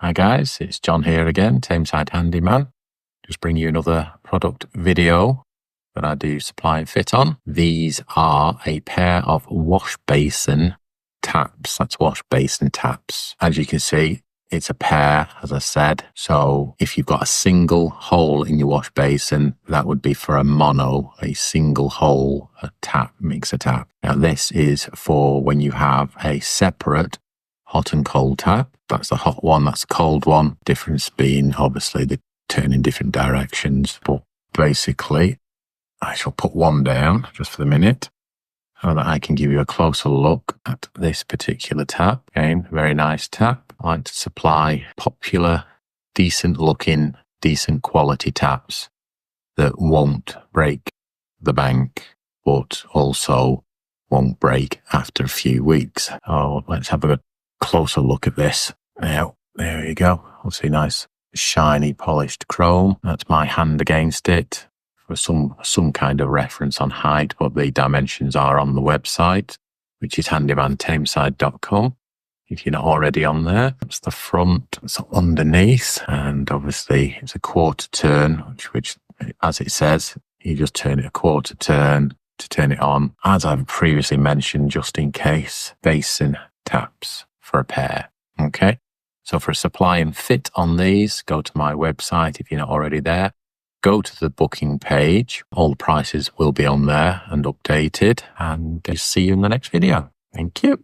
Hi guys, it's John here again, Tameside Handyman. Just bring you another product video that I do supply and fit on. These are a pair of wash basin taps. That's wash basin taps. As you can see, it's a pair, as I said. So if you've got a single hole in your wash basin, that would be for a single hole, a tap, mixer tap. Now this is for when you have a separate hot and cold tap. That's the hot one, that's the cold one. Difference being, obviously, they turn in different directions. But basically, I shall put one down just for the minute so that I can give you a closer look at this particular tap. Again, very nice tap. I like to supply popular, decent looking, decent quality taps that won't break the bank, but also won't break after a few weeks. So let's have a closer look at this. Now, there you go. Obviously nice, shiny, polished chrome. That's my hand against it for some kind of reference on height, but the dimensions are on the website, which is handymantameside.com. If you're not already on there, that's the front, it's underneath, and obviously it's a quarter turn, which as it says, you just turn it a quarter turn to turn it on. As I've previously mentioned, just in case, basin taps for a pair. Okay, so for a supply and fit on these, go to my website if you're not already there. Go to the booking page. All the prices will be on there and updated. And see you in the next video. Thank you.